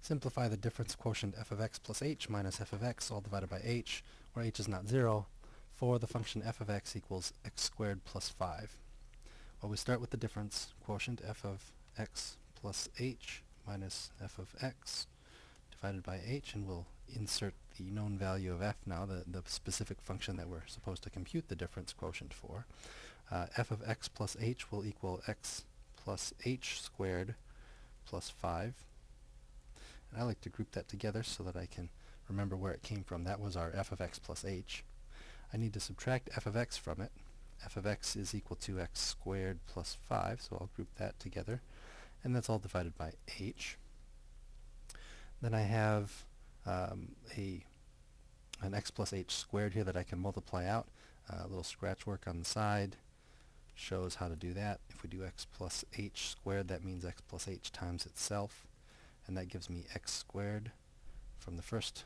Simplify the difference quotient f of x plus h minus f of x all divided by h, where h is not 0, for the function f of x equals x squared plus 5. Well, we start with the difference quotient f of x plus h minus f of x divided by h, and we'll insert the known value of f now, the specific function that we're supposed to compute the difference quotient for. F of x plus h will equal x plus h squared plus 5. And I like to group that together so that I can remember where it came from. That was our f of x plus h. I need to subtract f of x from it. F of x is equal to x squared plus 5, so I'll group that together. And that's all divided by h. Then I have an x plus h squared here that I can multiply out. A little scratch work on the side shows how to do that. If we do x plus h squared, that means x plus h times itself. And that gives me x squared from the first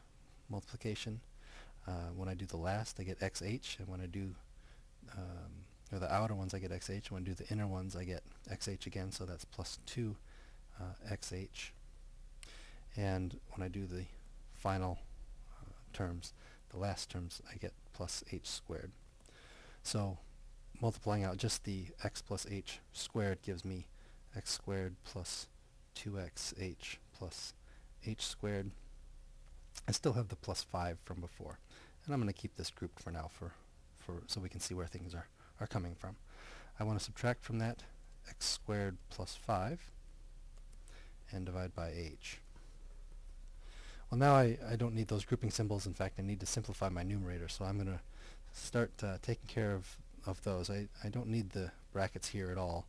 multiplication. When I do the last, I get xh, and when I do or the outer ones, I get xh, and when I do the inner ones, I get xh again, so that's plus 2 xh. And when I do the final terms, the last terms, I get plus h squared. So multiplying out just the x plus h squared gives me x squared plus 2xh plus h squared. I still have the plus 5 from before, and I'm going to keep this grouped for now so we can see where things are coming from. I want to subtract from that x squared plus 5 and divide by h. Well, now I don't need those grouping symbols. In fact, I need to simplify my numerator, so I'm going to start taking care of those. I don't need the brackets here at all.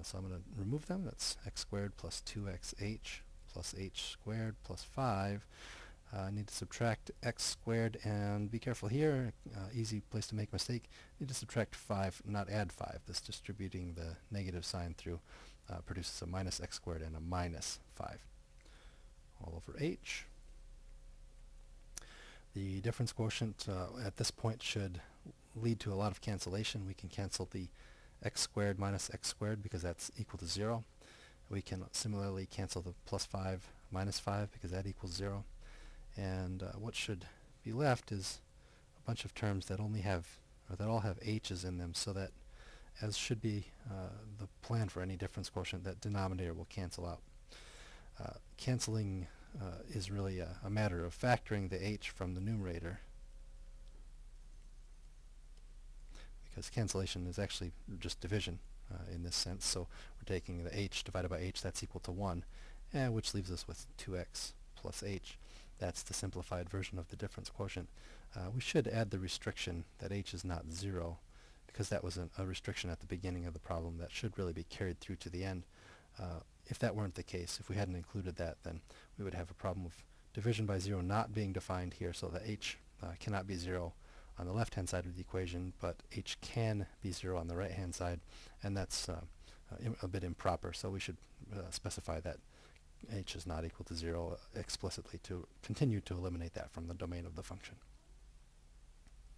So I'm going to remove them. That's x squared plus 2xh plus h squared plus 5. I need to subtract x squared, and be careful here, easy place to make a mistake. Need to subtract 5, not add 5. This distributing the negative sign through produces a minus x squared and a minus 5 all over h. The difference quotient at this point should lead to a lot of cancellation. We can cancel the x squared minus x squared because that's equal to 0. We can similarly cancel the plus 5 minus 5 because that equals 0. And what should be left is a bunch of terms that only have, or that all have h's in them, so that, as should be the plan for any difference quotient, that denominator will cancel out. Canceling is really a matter of factoring the h from the numerator, because cancellation is actually just division in this sense. So we're taking the h divided by h, that's equal to 1, and which leaves us with 2x plus h. That's the simplified version of the difference quotient. We should add the restriction that h is not 0, because that was a restriction at the beginning of the problem that should really be carried through to the end. If that weren't the case, if we hadn't included that, then we would have a problem of division by 0 not being defined here, so that h cannot be 0 on the left-hand side of the equation, but h can be 0 on the right-hand side, and that's a bit improper, so we should specify that h is not equal to 0 explicitly to continue to eliminate that from the domain of the function.